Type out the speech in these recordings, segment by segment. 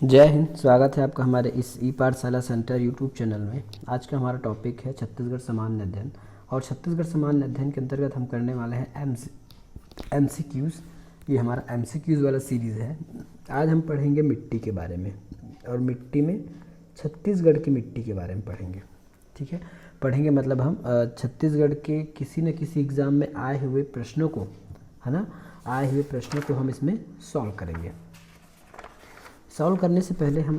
जय हिंद। स्वागत है आपका हमारे इस ई पाठशाला सेंटर यूट्यूब चैनल में। आज का हमारा टॉपिक है छत्तीसगढ़ सामान्य अध्ययन। और छत्तीसगढ़ सामान्य अध्ययन के अंतर्गत हम करने वाले हैं MCQs। ये हमारा MCQs वाला सीरीज़ है। आज हम पढ़ेंगे मिट्टी के बारे में, और मिट्टी में छत्तीसगढ़ की मिट्टी के बारे में पढ़ेंगे। ठीक है, पढ़ेंगे मतलब हम छत्तीसगढ़ के किसी न किसी एग्ज़ाम में आए हुए प्रश्नों को, है ना, आए हुए प्रश्नों को हम इसमें सॉल्व करेंगे। सॉल्व करने से पहले हम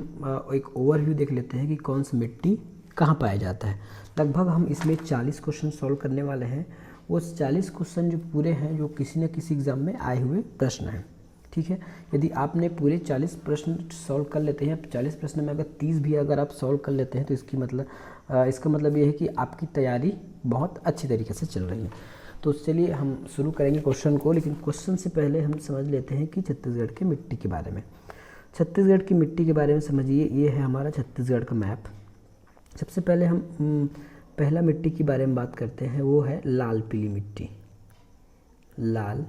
एक ओवरव्यू देख लेते हैं कि कौन सी मिट्टी कहाँ पाया जाता है। लगभग हम इसमें 40 क्वेश्चन सॉल्व करने वाले हैं। वो 40 क्वेश्चन जो पूरे हैं, जो किसी न किसी एग्ज़ाम में आए हुए प्रश्न हैं। ठीक है, यदि आपने पूरे 40 प्रश्न सॉल्व कर लेते हैं, 40 प्रश्न में अगर 30 भी अगर आप सॉल्व कर लेते हैं, तो इसका मतलब ये है कि आपकी तैयारी बहुत अच्छी तरीके से चल रही है। तो चलिए हम शुरू करेंगे क्वेश्चन को, लेकिन क्वेश्चन से पहले हम समझ लेते हैं कि छत्तीसगढ़ की मिट्टी के बारे में। छत्तीसगढ़ की मिट्टी के बारे में समझिए। ये है हमारा छत्तीसगढ़ का मैप। सबसे पहले हम पहला मिट्टी के बारे में बात करते हैं, वो है लाल पीली मिट्टी। लाल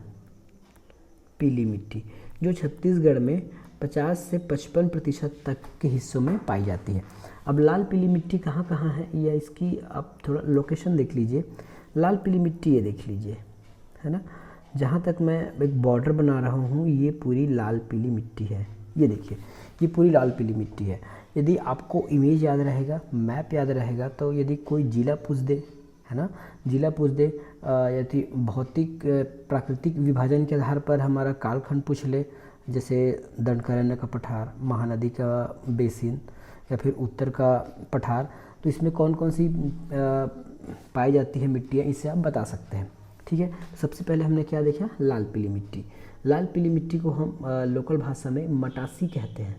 पीली मिट्टी जो छत्तीसगढ़ में 50 से 55% तक के हिस्सों में पाई जाती है। अब लाल पीली मिट्टी कहाँ कहाँ है, या इसकी आप थोड़ा लोकेशन देख लीजिए। लाल पीली मिट्टी ये देख लीजिए, है ना, जहाँ तक मैं एक बॉर्डर बना रहा हूँ, ये पूरी लाल पीली मिट्टी है। ये देखिए, ये पूरी लाल पीली मिट्टी है। यदि आपको इमेज याद रहेगा, मैप याद रहेगा, तो यदि कोई जिला पूछ दे, है ना, जिला पूछ दे, यदि भौतिक प्राकृतिक विभाजन के आधार पर हमारा कालखंड पूछ ले, जैसे दंडकारण्य का पठार, महानदी का बेसिन, या फिर उत्तर का पठार, तो इसमें कौन कौन सी पाई जाती है मिट्टियाँ, इससे आप बता सकते हैं। ठीक है, सबसे पहले हमने क्या देखा, लाल पीली मिट्टी। लाल पीली मिट्टी को हम लोकल भाषा में मटासी कहते हैं।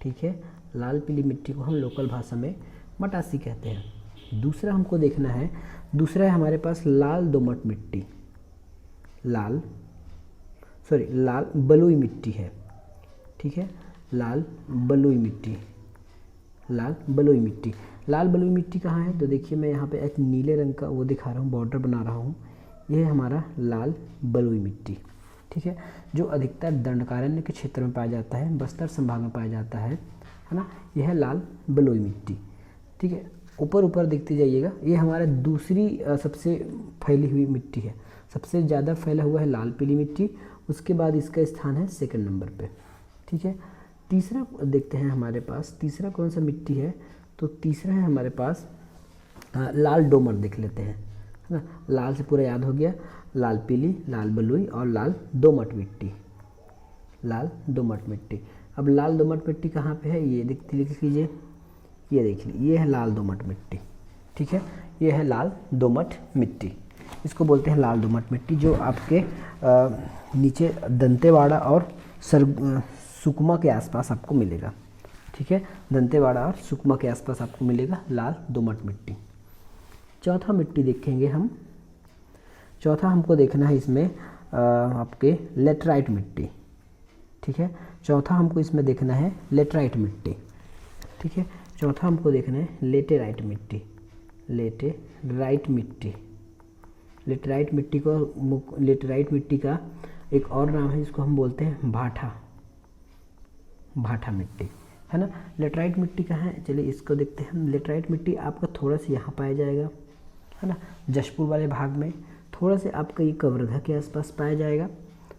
ठीक है, लाल पीली मिट्टी को हम लोकल भाषा में मटासी कहते हैं। दूसरा हमको देखना है, दूसरा है हमारे पास लाल दोमट मिट्टी। लाल बलुई मिट्टी है। ठीक है, लाल बलुई मिट्टी। लाल बलुई मिट्टी, लाल बलुई मिट्टी कहाँ है, तो देखिए मैं यहाँ पे एक नीले रंग का वो दिखा रहा हूँ, बॉर्डर बना रहा हूँ। ये है हमारा लाल बलुई मिट्टी। ठीक है, जो अधिकतर दंडकारण्य के क्षेत्र में पाया जाता है, बस्तर संभाग में पाया जाता है ना। यह है लाल बलुई मिट्टी। ठीक है, ऊपर ऊपर देखते जाइएगा, ये हमारा दूसरी सबसे फैली हुई मिट्टी है। सबसे ज़्यादा फैला हुआ है लाल पीली मिट्टी, उसके बाद इसका स्थान है सेकंड नंबर पे। ठीक है, तीसरा देखते हैं हमारे पास, तीसरा कौन सा मिट्टी है, तो तीसरा है हमारे पास लाल डोमर। देख लेते हैं, है ना, लाल से पूरा याद हो गया, लाल पीली, लाल बलुई और लाल दोमट मिट्टी। लाल दोमट मिट्टी। अब लाल दोमट मिट्टी कहाँ पे है, ये लिख लीजिए, ये देख लीजिए, ये है लाल दोमट मिट्टी। ठीक है, ये है लाल दोमट मिट्टी, इसको बोलते हैं लाल दोमट मिट्टी, जो आपके नीचे दंतेवाड़ा और सुकमा के आसपास आपको मिलेगा। ठीक है, दंतेवाड़ा और सुकमा के आसपास आपको मिलेगा लाल दोमट मिट्टी। चौथा मिट्टी देखेंगे हम। चौथा हमको देखना है इसमें आपके लेटराइट मिट्टी। ठीक है, चौथा हमको इसमें देखना है लेटराइट मिट्टी। ठीक है, चौथा हमको देखना है लेटेराइट मिट्टी। लेटेराइट मिट्टी, लेटेराइट मिट्टी को, लेटेराइट मिट्टी का एक और नाम है, जिसको हम बोलते हैं भाठा। भाठा मिट्टी, है ना। लेटराइट मिट्टी कहाँ है, चलिए इसको देखते हैं हम। लेटराइट मिट्टी आपका थोड़ा सा यहाँ पाया जाएगा, है ना, जशपुर वाले भाग में, थोड़ा से आपका ये कवर्धा के आसपास पाया जाएगा,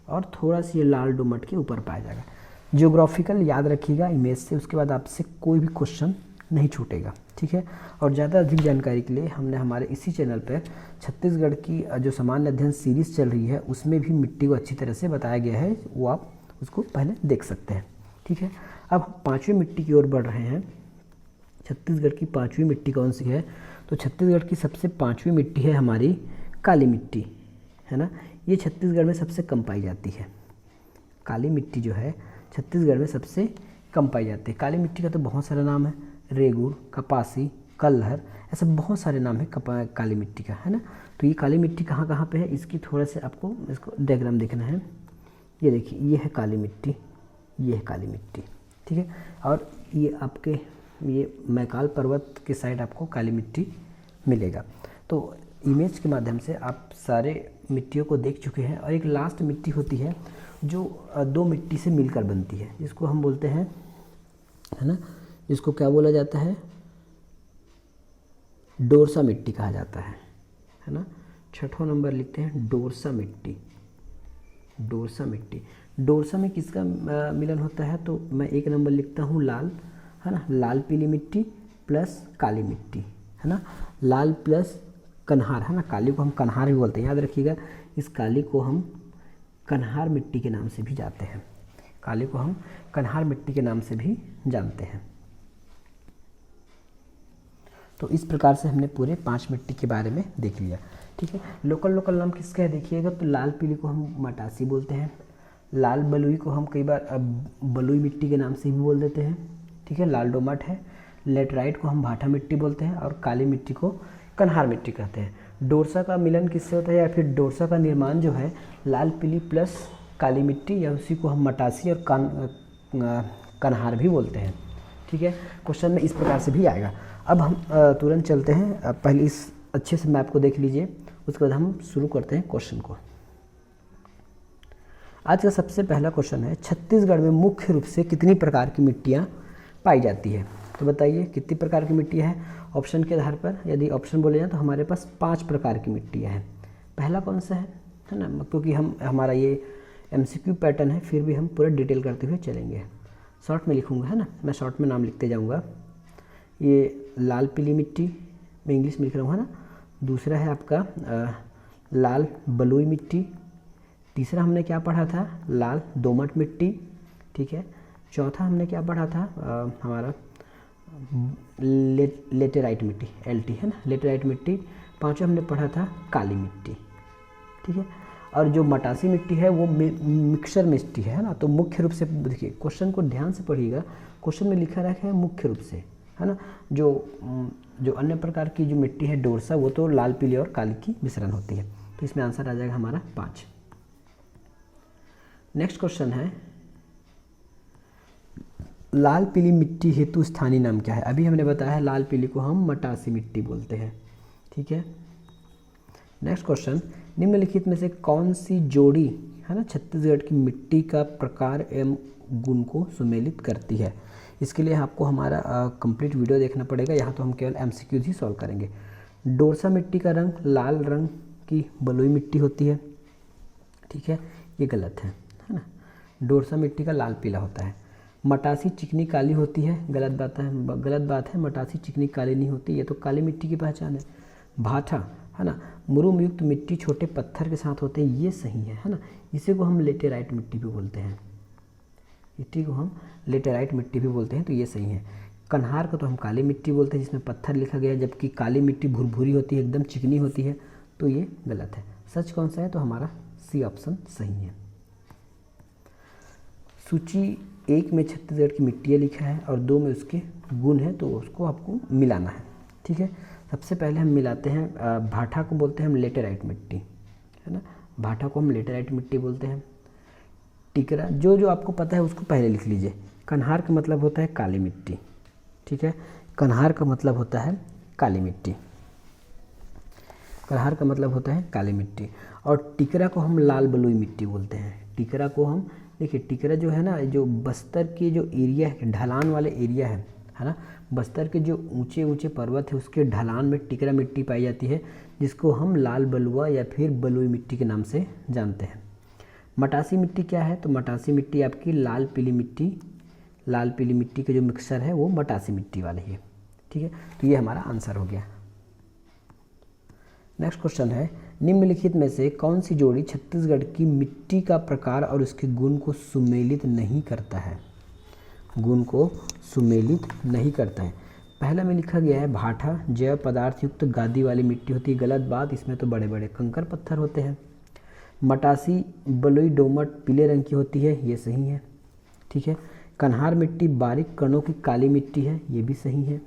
और थोड़ा सा ये लाल डोमट के ऊपर पाया जाएगा। जियोग्राफिकल याद रखिएगा इमेज से, उसके बाद आपसे कोई भी क्वेश्चन नहीं छूटेगा। ठीक है, और ज़्यादा अधिक जानकारी के लिए हमने हमारे इसी चैनल पर छत्तीसगढ़ की जो सामान्य अध्ययन सीरीज़ चल रही है, उसमें भी मिट्टी को अच्छी तरह से बताया गया है, वो आप उसको पहले देख सकते हैं। ठीक है, अब हम पाँचवीं मिट्टी की ओर बढ़ रहे हैं। छत्तीसगढ़ की पाँचवीं मिट्टी कौन सी है, तो छत्तीसगढ़ की सबसे पाँचवीं मिट्टी है हमारी काली मिट्टी, है ना। ये छत्तीसगढ़ में सबसे कम पाई जाती है। काली मिट्टी जो है छत्तीसगढ़ में सबसे कम पाई जाती है। काली मिट्टी का तो बहुत सारा नाम है, रेगुड़, कपासी, कल्हर, ऐसे बहुत सारे नाम है काली मिट्टी का, है ना। तो ये काली मिट्टी कहाँ कहाँ पे है, इसकी थोड़ा से आपको इसको डायग्राम देखना है। ये देखिए, ये है काली मिट्टी, ये है काली मिट्टी। ठीक है, और ये आपके ये मैकाल पर्वत के साइड आपको काली मिट्टी मिलेगा। तो इमेज के माध्यम से आप सारे मिट्टियों को देख चुके हैं। और एक लास्ट मिट्टी होती है जो दो मिट्टी से मिलकर बनती है, जिसको हम बोलते हैं है ना, जिसको क्या बोला जाता है, डोरसा मिट्टी कहा जाता है ना। छठवां नंबर लिखते हैं डोरसा मिट्टी। डोरसा मिट्टी, डोरसा में किसका मिलन होता है, तो मैं एक नंबर लिखता हूँ लाल, है ना, लाल पीली मिट्टी प्लस काली मिट्टी, है ना, लाल प्लस कन्हार, है ना, काली को हम कन्हार भी बोलते हैं, याद रखिएगा, इस काली को हम कन्हार मिट्टी के नाम से भी जानते हैं, काली को हम कन्हार मिट्टी के नाम से भी जानते हैं। तो इस प्रकार से हमने पूरे 5 मिट्टी के बारे में देख लिया, ठीक है। लोकल नाम किसका है देखिएगा, तो लाल पीली को हम मटासी बोलते हैं, लाल बलुई को हम कई बार बलुई मिट्टी के नाम से भी बोल देते हैं, ठीक है, लाल डोमट है। लेटराइट को हम भाटा मिट्टी बोलते हैं और काली मिट्टी को कन्हार मिट्टी कहते हैं। डोरसा का मिलन किससे होता है, या फिर डोरसा का निर्माण जो है लाल पीली प्लस काली मिट्टी, या उसी को हम मटासी और कन्हार भी बोलते हैं, ठीक है। क्वेश्चन में इस प्रकार से भी आएगा। अब हम तुरंत चलते हैं, पहले इस अच्छे से मैप को देख लीजिए, उसके बाद हम शुरू करते हैं क्वेश्चन को। आज का सबसे पहला क्वेश्चन है, छत्तीसगढ़ में मुख्य रूप से कितनी प्रकार की मिट्टियाँ पाई जाती है, तो बताइए कितनी प्रकार की मिट्टियाँ हैं। ऑप्शन के आधार पर यदि ऑप्शन बोले जाए तो हमारे पास 5 प्रकार की मिट्टियाँ हैं। पहला कौन सा है ना, क्योंकि हमारा ये MCQ पैटर्न है, फिर भी हम पूरा डिटेल करते हुए चलेंगे। शॉर्ट में लिखूँगा, है ना, मैं शॉर्ट में नाम लिखते जाऊँगा। ये लाल पीली मिट्टी, मैं इंग्लिश में लिख रहा हूँ, है ना। दूसरा है आपका लाल बलुई मिट्टी। तीसरा हमने क्या पढ़ा था, लाल दोमट मिट्टी, ठीक है। चौथा हमने क्या पढ़ा था, हमारा लेटेराइट मिट्टी, LT, है ना, लेटेराइट मिट्टी। पांचवा हमने पढ़ा था काली मिट्टी, ठीक है। और जो मटासी मिट्टी है वो मिक्सर मिट्टी है ना। तो मुख्य रूप से देखिए, क्वेश्चन को ध्यान से पढ़िएगा, क्वेश्चन में लिखा रखा है मुख्य रूप से, है ना। जो अन्य प्रकार की जो मिट्टी है डोरसा, वो तो लाल पीली और काली की मिश्रण होती है। तो इसमें आंसर आ जाएगा हमारा 5। नेक्स्ट क्वेश्चन है, लाल पीली मिट्टी हेतु स्थानीय नाम क्या है। अभी हमने बताया है लाल पीली को हम मटासी मिट्टी बोलते हैं, ठीक है। नेक्स्ट क्वेश्चन, निम्नलिखित में से कौन सी जोड़ी, है ना, छत्तीसगढ़ की मिट्टी का प्रकार एवं गुण को सुमेलित करती है। इसके लिए आपको हमारा कंप्लीट वीडियो देखना पड़ेगा, यहाँ तो हम केवल MCQ ही सॉल्व करेंगे। डोरसा मिट्टी का रंग लाल रंग की बलुई मिट्टी होती है, ठीक है, ये गलत है ना। डोरसा मिट्टी का लाल पीला होता है। मटासी चिकनी काली होती है, गलत बात है, मटासी चिकनी काली नहीं होती, ये तो काली मिट्टी की पहचान है। भाटा, है ना, मुरुम युक्त मिट्टी छोटे पत्थर के साथ होते हैं, ये सही है ना। इसी को हम लेटेराइट मिट्टी भी बोलते हैं, मिट्टी को हम लेटेराइट मिट्टी भी बोलते हैं, तो ये सही है। कन्हार को तो हम काली मिट्टी बोलते हैं जिसमें पत्थर लिखा गया है, जबकि काली मिट्टी भुरभुरी होती है, एकदम चिकनी होती है, तो ये गलत है। सच कौन सा है, तो हमारा C ऑप्शन सही है। सूची 1 में छत्तीसगढ़ की मिट्टियाँ लिखा है और 2 में उसके गुण है, तो उसको आपको मिलाना है, ठीक है। सबसे पहले हम मिलाते हैं, भाटा को बोलते हैं हम लेटेराइट मिट्टी, है ना, भाटा को हम लेटेराइट मिट्टी बोलते हैं। टिकरा, जो आपको पता है उसको पहले लिख लीजिए। कन्हार का मतलब होता है काली मिट्टी, ठीक है, कन्हार का मतलब होता है काली मिट्टी, कन्हार का मतलब होता है काली मिट्टी। और टिकरा को हम लाल बलुई मिट्टी बोलते हैं। टिकरा को हम, देखिए टिकरा जो है ना, जो बस्तर के जो एरिया है, ढलान वाले एरिया है ना, बस्तर के जो ऊंचे ऊंचे पर्वत है उसके ढलान में टिकरा मिट्टी पाई जाती है, जिसको हम लाल बलुआ या फिर बलुई मिट्टी के नाम से जानते हैं। मटासी मिट्टी क्या है, तो मटासी मिट्टी आपकी लाल पीली मिट्टी के जो मिक्सर है वो मटासी मिट्टी वाली है, ठीक है। तो ये हमारा आंसर हो गया। नेक्स्ट क्वेश्चन है, निम्नलिखित में से कौन सी जोड़ी छत्तीसगढ़ की मिट्टी का प्रकार और उसके गुण को सुमेलित नहीं करता है, गुण को सुमेलित नहीं करता है। पहला में लिखा गया है भाटा जैव पदार्थ युक्त गादी वाली मिट्टी होती है, गलत बात, इसमें तो बड़े बड़े कंकर पत्थर होते हैं। मटासी बलुई दोमट पीले रंग की होती है, ये सही है, ठीक है। कन्हार मिट्टी बारीक कणों की काली मिट्टी है, ये भी सही है।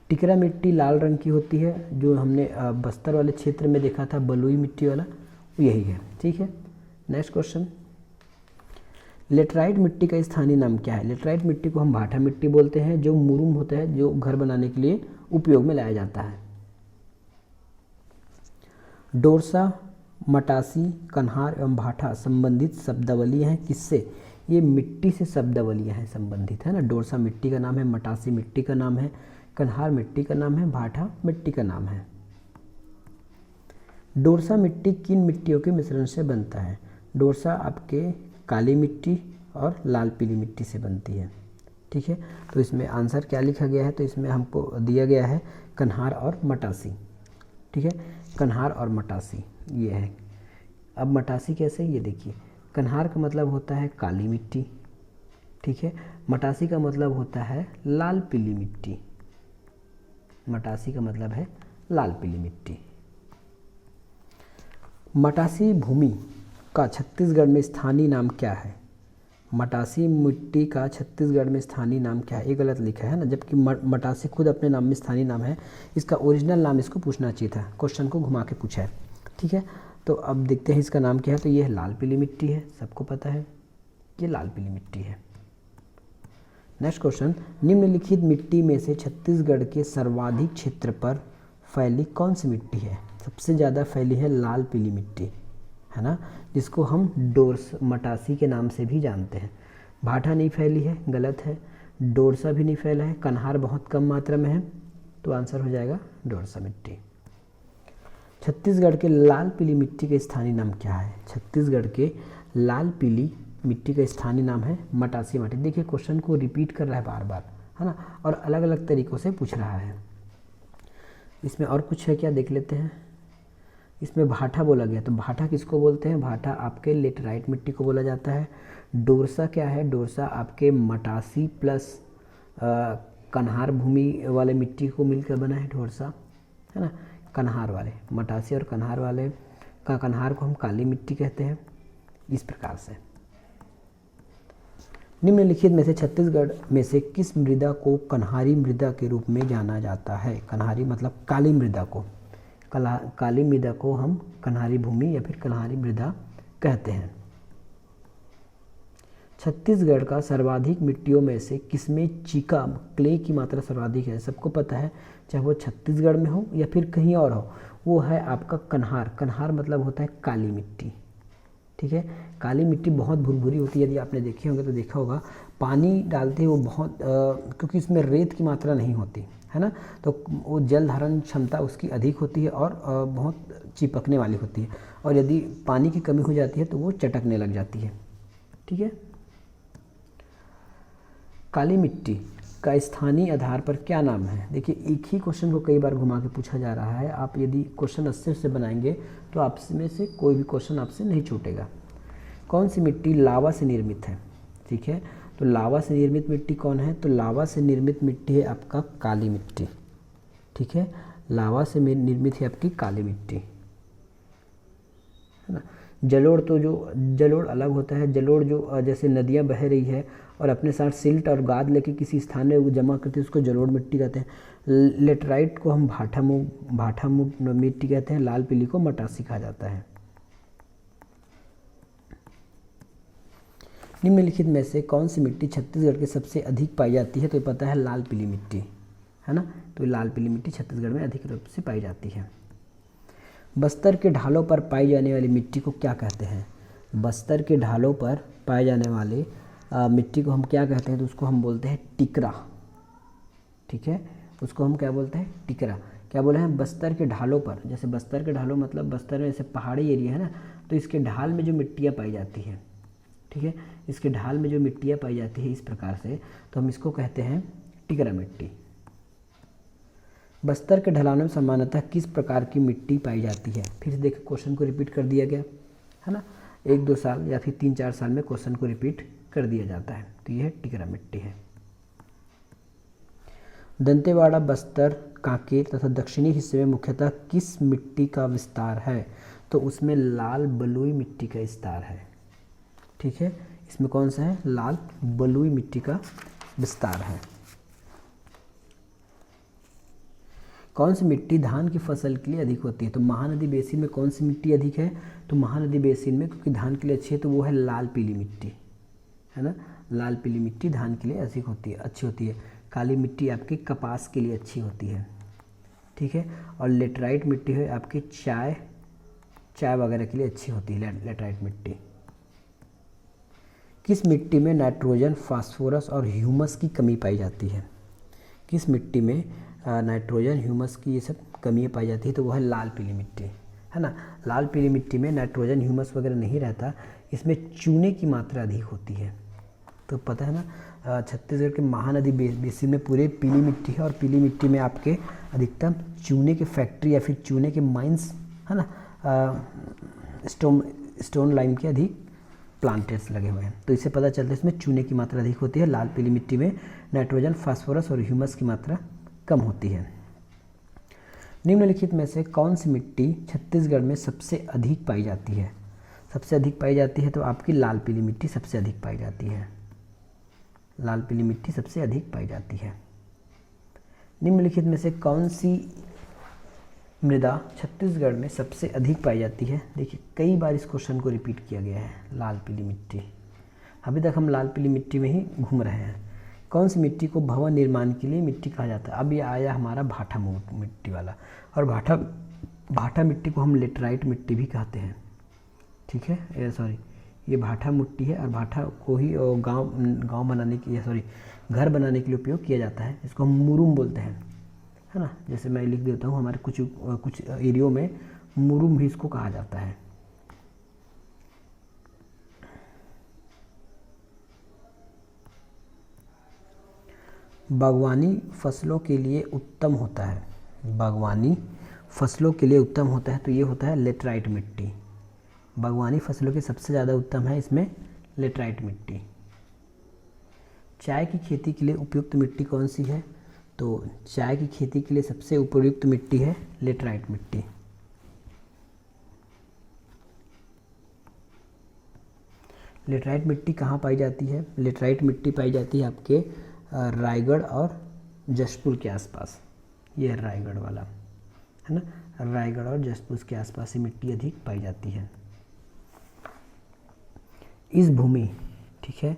टिकरा मिट्टी लाल रंग की होती है, जो हमने बस्तर वाले क्षेत्र में देखा था बलुई मिट्टी वाला, वो यही है, ठीक है। नेक्स्ट क्वेश्चन, लेटराइट मिट्टी का स्थानीय नाम क्या है। लेटराइट मिट्टी को हम भाटा मिट्टी बोलते हैं, जो मुरुम होता है, जो घर बनाने के लिए उपयोग में लाया जाता है। डोरसा, मटासी, कन्हार एवं भाटा संबंधित शब्दावली हैं किससे, ये मिट्टी से शब्दावलियाँ हैं संबंधित, है ना। डोरसा मिट्टी का नाम है, मटासी मिट्टी का नाम है, कन्हार मिट्टी का नाम है, भाठा मिट्टी का नाम है। डोरसा मिट्टी किन मिट्टियों के मिश्रण से बनता है? डोरसा आपके काली मिट्टी और लाल पीली मिट्टी से बनती है, ठीक है। तो इसमें आंसर क्या लिखा गया है? तो इसमें हमको दिया गया है कन्हार और मटासी, ठीक है। कन्हार और मटासी ये है। अब मटासी कैसे? ये देखिए, कन्हार का मतलब होता है काली मिट्टी, ठीक है। मटासी का मतलब होता है लाल पीली मिट्टी। मटासी का मतलब है लाल पीली मिट्टी। मटासी भूमि का छत्तीसगढ़ में स्थानीय नाम क्या है? मटासी मिट्टी का छत्तीसगढ़ में स्थानीय नाम क्या है? ये गलत लिखा है ना, जबकि मटासी खुद अपने नाम में स्थानीय नाम है। इसका ओरिजिनल नाम इसको पूछना चाहिए था, क्वेश्चन को घुमा के पूछा है, ठीक है। तो अब देखते हैं इसका नाम क्या है। तो ये लाल पीली मिट्टी है, सबको पता है ये लाल पीली मिट्टी है। नेक्स्ट क्वेश्चन, निम्नलिखित मिट्टी में से छत्तीसगढ़ के सर्वाधिक क्षेत्र पर फैली कौन सी मिट्टी है? सबसे ज़्यादा फैली है लाल पीली मिट्टी, है ना, जिसको हम मटासी के नाम से भी जानते हैं। भाठा नहीं फैली है, गलत है। डोरसा भी नहीं फैला है। कन्हार बहुत कम मात्रा में है, तो आंसर हो जाएगा डोरसा मिट्टी। छत्तीसगढ़ के लाल पीली मिट्टी का स्थानीय नाम क्या है? छत्तीसगढ़ के लाल पीली मिट्टी का स्थानीय नाम है मटासी माटी। देखिए क्वेश्चन को रिपीट कर रहा है बार बार, है ना, और अलग अलग तरीक़ों से पूछ रहा है। इसमें और कुछ है क्या, देख लेते हैं। इसमें भाठा बोला गया, तो भाठा किसको बोलते हैं? भाठा आपके लेटराइट मिट्टी को बोला जाता है। डोरसा क्या है? डोरसा आपके मटासी प्लस कन्हार भूमि वाले मिट्टी को मिलकर बना है डोरसा, है ना। कन्हार वाले, मटासी और कन्हार वाले का कन्हार को हम काली मिट्टी कहते हैं। इस प्रकार से निम्नलिखित में से छत्तीसगढ़ में से किस मृदा को कन्हारी मृदा के रूप में जाना जाता है? कन्हारी मतलब काली मृदा को, काली मृदा को हम कन्हारी भूमि या फिर कन्हारी मृदा कहते हैं। छत्तीसगढ़ का सर्वाधिक मिट्टियों में से किसमें चीका क्ले की मात्रा सर्वाधिक है? सबको पता है, चाहे वो छत्तीसगढ़ में हो या फिर कहीं और हो, वो है आपका कन्हार। कन्हार मतलब होता है काली मिट्टी, ठीक है। काली मिट्टी बहुत भुरभुरी होती है, यदि आपने देखे होंगे तो देखा होगा, पानी डालते वो बहुत क्योंकि इसमें रेत की मात्रा नहीं होती है ना, तो वो जल धारण क्षमता उसकी अधिक होती है और बहुत चिपकने वाली होती है, और यदि पानी की कमी हो जाती है तो वो चटकने लग जाती है, ठीक है। काली मिट्टी का स्थानीय आधार पर क्या नाम है? देखिए एक ही क्वेश्चन को कई बार घुमा के पूछा जा रहा है। आप यदि क्वेश्चन अच्छे से बनाएंगे तो आप में से कोई भी क्वेश्चन आपसे नहीं छूटेगा। कौन सी मिट्टी लावा से निर्मित है? ठीक है, तो लावा से निर्मित मिट्टी कौन है? तो लावा से निर्मित मिट्टी है आपका काली मिट्टी, ठीक है। लावा से निर्मित है आपकी काली मिट्टी, है ना। जलोढ़, तो जो जलोढ़ अलग होता है। जलोढ़ जो जैसे नदियाँ बह रही है और अपने साथ सिल्ट और गाद लेके किसी स्थान में वो जमा करते हैं, उसको जलोढ़ मिट्टी कहते हैं। लेटराइट को हम भाठा मिट्टी कहते हैं। लाल पीली को मटासी कहा जाता है। निम्नलिखित में से कौन सी मिट्टी छत्तीसगढ़ के सबसे अधिक पाई जाती है? तो ये पता है लाल पीली मिट्टी, है ना। तो लाल पीली मिट्टी छत्तीसगढ़ में अधिक रूप से पाई जाती है। बस्तर के ढालों पर पाई जाने वाली मिट्टी को क्या कहते हैं? बस्तर के ढालों पर पाए जाने वाले मिट्टी को हम क्या कहते हैं? तो उसको हम बोलते हैं टिकरा, ठीक है। उसको हम क्या बोलते हैं? टिकरा। क्या बोले हैं? बस्तर के ढालों पर। जैसे बस्तर के ढालों मतलब बस्तर में जैसे पहाड़ी एरिया है ना, तो इसके ढाल में जो मिट्टियाँ पाई जाती हैं, ठीक है, इसके ढाल में जो मिट्टियाँ पाई जाती है इस प्रकार से, तो हम इसको कहते हैं टिकरा मिट्टी। बस्तर के ढलानों में सामान्यतः किस प्रकार की मिट्टी पाई जाती है? फिर देखिए क्वेश्चन को रिपीट कर दिया गया है ना, 1-2 साल या फिर 3-4 साल में क्वेश्चन को रिपीट कर दिया जाता है। तो यह टिकरा मिट्टी है। दंतेवाड़ा, बस्तर, कांकेर तथा दक्षिणी हिस्से में मुख्यतः किस मिट्टी का विस्तार है? तो उसमें लाल बलुई मिट्टी का विस्तार है, ठीक है। इसमें कौन सा है? लाल बलुई मिट्टी का विस्तार है। कौन सी मिट्टी धान की फसल के लिए अधिक होती है? तो महानदी बेसिन में कौन सी मिट्टी अधिक है? तो महानदी बेसिन में, क्योंकि धान के लिए अच्छी है, तो वो है लाल पीली मिट्टी, है ना। लाल पीली मिट्टी धान के लिए अधिक होती है, अच्छी होती है। काली मिट्टी आपके कपास के लिए अच्छी होती है, ठीक है। और लेटराइट मिट्टी है आपकी चाय वगैरह के लिए अच्छी होती है, लेटराइट मिट्टी। किस मिट्टी में नाइट्रोजन, फास्फोरस और ह्यूमस की कमी पाई जाती है? किस मिट्टी में नाइट्रोजन, ह्यूमस की ये सब कमियाँ पाई जाती है? तो वो है लाल पीली मिट्टी, है ना। लाल पीली मिट्टी में नाइट्रोजन, ह्यूमस वगैरह नहीं रहता, इसमें चूने की मात्रा अधिक होती है। तो पता है ना, छत्तीसगढ़ के महानदी बेसिन में पूरे पीली मिट्टी है, और पीली मिट्टी में आपके अधिकतम चूने की फैक्ट्री या फिर चूने के माइंस, है ना, स्टोन लाइम के अधिक प्लांटेट्स लगे हुए हैं। तो इससे पता चलता है इसमें चूने की मात्रा अधिक होती है। लाल पीली मिट्टी में नाइट्रोजन, फास्फोरस और ह्यूमस की मात्रा कम होती है। निम्नलिखित में से कौन सी मिट्टी छत्तीसगढ़ में सबसे अधिक पाई जाती है? सबसे अधिक पाई जाती है तो आपकी लाल पीली मिट्टी सबसे अधिक पाई जाती है। लाल पीली मिट्टी सबसे अधिक पाई जाती है। निम्नलिखित में से कौन सी मृदा छत्तीसगढ़ में सबसे अधिक पाई जाती है? देखिए, कई बार इस क्वेश्चन को रिपीट किया गया है। लाल पीली मिट्टी, अभी तक हम लाल पीली मिट्टी में ही घूम रहे हैं। कौन सी मिट्टी को भवन निर्माण के लिए मिट्टी कहा जाता है? अब ये आया हमारा भाटा मिट्टी वाला, और भाटा मिट्टी को हम लेटराइट मिट्टी भी कहते हैं, ठीक है। सॉरी, ये भाटा मिट्टी है, और भाटा को ही गांव बनाने के घर बनाने के लिए उपयोग किया जाता है। इसको हम मुरुम बोलते हैं, है ना। जैसे मैं लिख देता हूँ, हमारे कुछ एरियो में मुरुम भी इसको कहा जाता है। बागवानी फसलों के लिए उत्तम होता है। बागवानी फसलों के लिए उत्तम होता है तो ये होता है लेटराइट मिट्टी। बागवानी फसलों के सबसे ज़्यादा उत्तम है इसमें लेटराइट मिट्टी। चाय की खेती के लिए उपयुक्त मिट्टी कौन सी है? तो चाय की खेती के लिए सबसे उपयुक्त मिट्टी है लेटराइट मिट्टी। लेटराइट मिट्टी कहाँ पाई जाती है? लेटराइट मिट्टी पाई जाती है आपके रायगढ़ और जशपुर के आसपास। ये है रायगढ़ वाला, है ना। रायगढ़ और जशपुर के आसपास ये मिट्टी अधिक पाई जाती है। इस भूमि, ठीक है,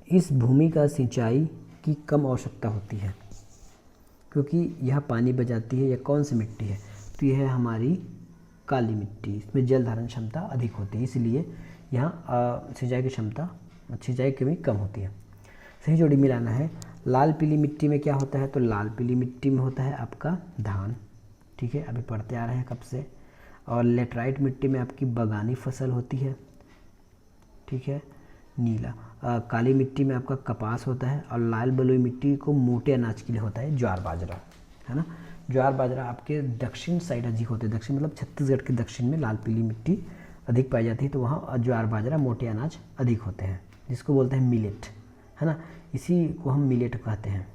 इस भूमि का सिंचाई की कम आवश्यकता होती है क्योंकि यह पानी बचाती है। यह कौन सी मिट्टी है? तो यह है हमारी काली मिट्टी। इसमें जल धारण क्षमता अधिक होती है, इसलिए यहाँ सिंचाई की क्षमता, सिंचाई की भी कम होती है। सही जोड़ी मिलाना है। लाल पीली मिट्टी में क्या होता है? तो लाल पीली मिट्टी में होता है आपका धान, ठीक है, अभी पढ़ते आ रहे हैं कब से। और लेटराइट मिट्टी में आपकी बागानी फसल होती है, ठीक है, नीला। काली मिट्टी में आपका कपास होता है, और लाल बलुई मिट्टी को मोटे अनाज के लिए होता है ज्वार बाजरा, है ना। ज्वार बाजरा आपके दक्षिण साइड अधिक होते हैं। दक्षिण मतलब छत्तीसगढ़ के दक्षिण में लाल पीली मिट्टी अधिक पाई जाती है, तो वहाँ ज्वार बाजरा मोटे अनाज अधिक होते हैं, जिसको बोलते हैं मिलेट, है ना। इसी को हम मिलेट कहते हैं।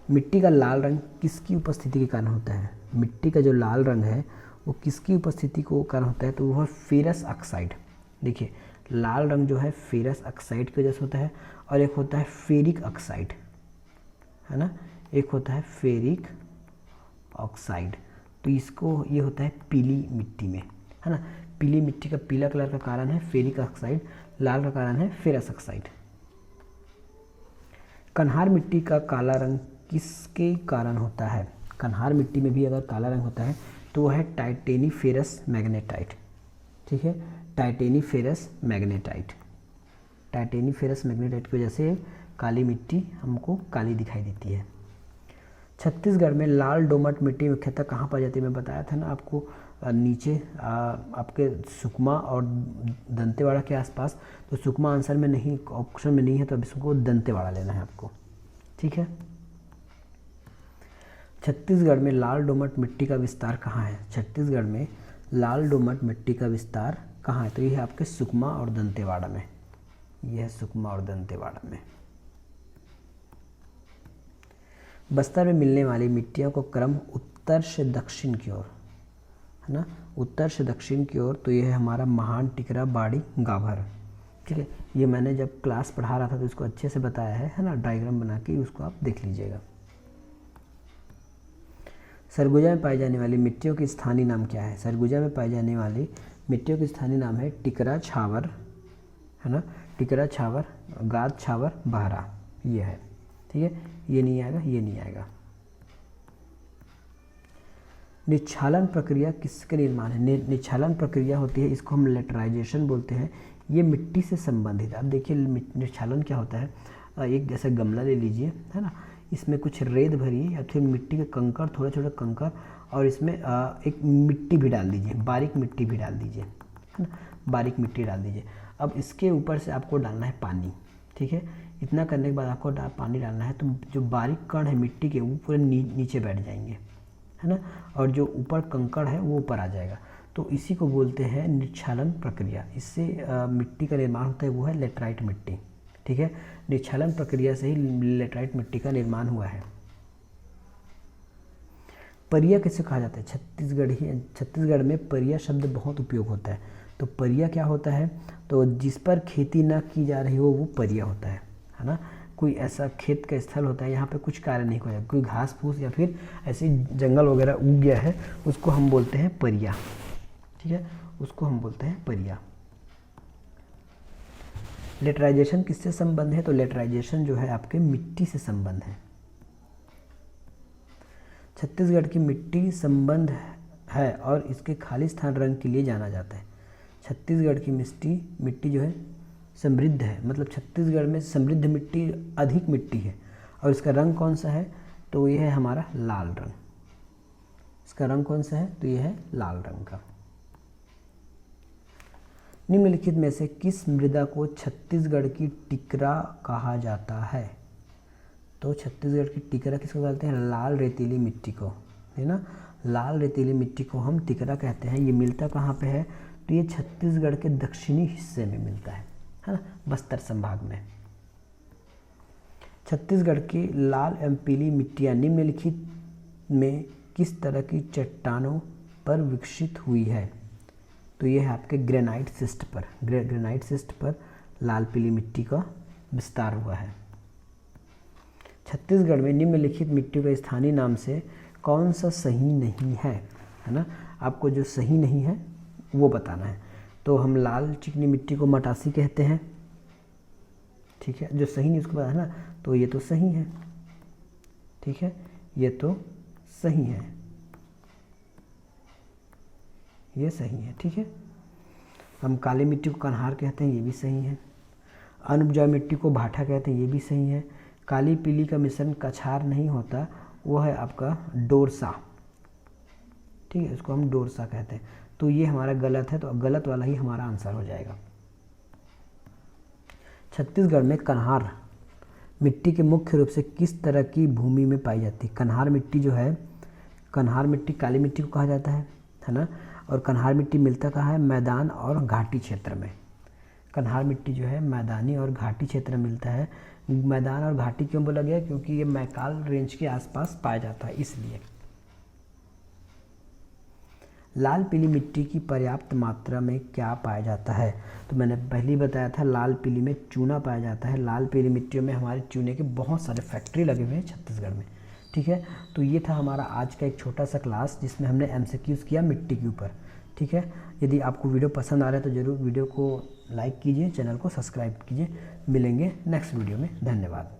मिट्टी का लाल रंग किसकी उपस्थिति के कारण होता है? मिट्टी का जो लाल रंग है वो किसकी उपस्थिति को कारण होता है? तो वह फेरस ऑक्साइड। देखिए, लाल रंग जो है फेरस ऑक्साइड की वजह से होता है, और एक होता है फेरिक ऑक्साइड, है ना, एक होता है फेरिक ऑक्साइड। तो इसको ये होता है पीली मिट्टी में, है ना। पीली मिट्टी का पीला कलर का कारण है फेरिक ऑक्साइड, लाल का कारण है फेरस ऑक्साइड। कन्हार मिट्टी का काला रंग किसके कारण होता है? कन्हार मिट्टी में भी अगर काला रंग होता है तो वह है टाइटेनीफेरस मैग्नेटाइट, ठीक है, टाइटेनीफेरस मैग्नेटाइट। टाइटेनीफेरस मैग्नेटाइट की वजह से काली मिट्टी हमको काली दिखाई देती है। छत्तीसगढ़ में लाल दोमट मिट्टी मुख्यतः कहाँ पाई जाती है? मैं बताया था ना आपको, नीचे आपके सुकमा और दंतेवाड़ा के आसपास। तो सुकमा आंसर में नहीं, ऑप्शन में नहीं है, तो अब इसको दंतेवाड़ा लेना है आपको, ठीक है। छत्तीसगढ़ में लाल दोमट मिट्टी का विस्तार कहाँ है? छत्तीसगढ़ में लाल दोमट मिट्टी का विस्तार कहाँ है? तो ये है आपके सुकमा और दंतेवाड़ा में। यह है सुकमा और दंतेवाड़ा में। बस्तर में मिलने वाली मिट्टियों को क्रम उत्तर से दक्षिण की ओर, है ना, उत्तर से दक्षिण की ओर। तो ये है हमारा महान, टिकरा, बाड़ी, गाभर, ठीक है। ये मैंने जब क्लास पढ़ा रहा था तो इसको अच्छे से बताया है ना, डायग्राम बना के उसको आप देख लीजिएगा। सरगुजा में पाई जाने वाली मिट्टियों के स्थानीय नाम क्या है? सरगुजा में पाई जाने वाली मिट्टियों के स्थानीय नाम है टिकरा छावर, है ना, टिकरा छावर, गाद छावर, बहरा, ये है, ठीक है। ये नहीं आएगा, ये नहीं आएगा। निच्छालन प्रक्रिया किसके निर्माण है? निच्छालन प्रक्रिया होती है, इसको हम लेटराइजेशन बोलते हैं। ये मिट्टी से संबंधित। अब देखिए निक्षालन क्या होता है, एक जैसा गमला ले लीजिए, है ना, इसमें कुछ रेत भरिए या फिर मिट्टी के कंकड़, थोड़े छोटे कंकड़, और इसमें एक मिट्टी भी डाल दीजिए, बारीक मिट्टी भी डाल दीजिए, है ना, बारीक मिट्टी डाल दीजिए। अब इसके ऊपर से आपको डालना है पानी, ठीक है। इतना करने के बाद आपको पानी डालना है, तो जो बारीक कण है मिट्टी के वो पूरे नीचे बैठ जाएंगे, है ना, और जो ऊपर कंकड़ है वो ऊपर आ जाएगा। तो इसी को बोलते हैं निक्षालन प्रक्रिया। इससे मिट्टी का निर्माण होता है, वो है लेटराइट मिट्टी, ठीक है। निक्षालन प्रक्रिया से ही लेटराइट मिट्टी का निर्माण हुआ है। परिया किसे कहा जाता है? छत्तीसगढ़ में परिया शब्द बहुत उपयोग होता है। तो परिया क्या होता है? तो जिस पर खेती ना की जा रही हो वो परिया होता है ना। कोई ऐसा खेत का स्थल होता है, यहाँ पे कुछ कार्य नहीं हो रहा, कोई घास फूस या फिर ऐसे जंगल वगैरह उग गया है, उसको हम बोलते हैं परिया, ठीक है, उसको हम बोलते हैं परिया। लेटराइजेशन किससे संबंध है? तो लेटराइजेशन जो है आपके मिट्टी से संबंध है। छत्तीसगढ़ की मिट्टी संबंध है और इसके खाली स्थान रंग के लिए जाना जाता है। छत्तीसगढ़ की मिट्टी जो है समृद्ध है, मतलब छत्तीसगढ़ में समृद्ध मिट्टी, अधिक मिट्टी है। और इसका रंग कौन सा है? तो ये है हमारा लाल रंग। इसका रंग कौन सा है? तो ये है लाल रंग का। निम्नलिखित में से किस मृदा को छत्तीसगढ़ की टिकरा कहा जाता है? तो छत्तीसगढ़ की टिकरा किसको कहते हैं? लाल रेतीली मिट्टी को, है ना, लाल रेतीली मिट्टी को हम टिकरा कहते हैं। ये मिलता कहाँ पे है? तो ये छत्तीसगढ़ के दक्षिणी हिस्से में मिलता है ना, बस्तर संभाग में। छत्तीसगढ़ की लाल एवं पीली मिट्टियाँ निम्नलिखित में किस तरह की चट्टानों पर विकसित हुई है? तो ये है आपके ग्रेनाइट सिस्ट पर, ग्रेनाइट सिस्ट पर लाल पीली मिट्टी का विस्तार हुआ है। छत्तीसगढ़ में निम्नलिखित मिट्टी का स्थानीय नाम से कौन सा सही नहीं है ना, आपको जो सही नहीं है वो बताना है। तो हम लाल चिकनी मिट्टी को मटासी कहते हैं, ठीक है, जो सही नहीं उसको बताना है ना। तो ये तो सही है, ठीक है, ये तो सही है, ये सही है, ठीक है। हम काली मिट्टी को कन्हार कहते हैं, ये भी सही है। अनउपजाऊ मिट्टी को भाठा कहते हैं, ये भी सही है। काली पीली का मिश्रण कछार नहीं होता, वो है आपका डोरसा, ठीक है, इसको हम डोरसा कहते हैं। तो ये हमारा गलत है, तो गलत वाला ही हमारा आंसर हो जाएगा। छत्तीसगढ़ में कन्हार मिट्टी के मुख्य रूप से किस तरह की भूमि में पाई जाती है? कन्हार मिट्टी जो है, कन्हार मिट्टी काली मिट्टी को कहा जाता है ना। और कन्हार मिट्टी मिलता कहाँ है? मैदान और घाटी क्षेत्र में। कन्हार मिट्टी जो है मैदानी और घाटी क्षेत्र में मिलता है। मैदान और घाटी क्यों बोला गया? क्योंकि ये मैकाल रेंज के आसपास पाया जाता है, इसलिए। लाल पीली मिट्टी की पर्याप्त मात्रा में क्या पाया जाता है? तो मैंने पहले ही बताया था, लाल पीली में चूना पाया जाता है। लाल पीली मिट्टियों में हमारे चूने के बहुत सारे फैक्ट्री लगे हुए हैं छत्तीसगढ़ में, ठीक है। तो ये था हमारा आज का एक छोटा सा क्लास जिसमें हमने MCQs किया मिट्टी के ऊपर, ठीक है। यदि आपको वीडियो पसंद आ रहा है तो ज़रूर वीडियो को लाइक कीजिए, चैनल को सब्सक्राइब कीजिए। मिलेंगे नेक्स्ट वीडियो में, धन्यवाद।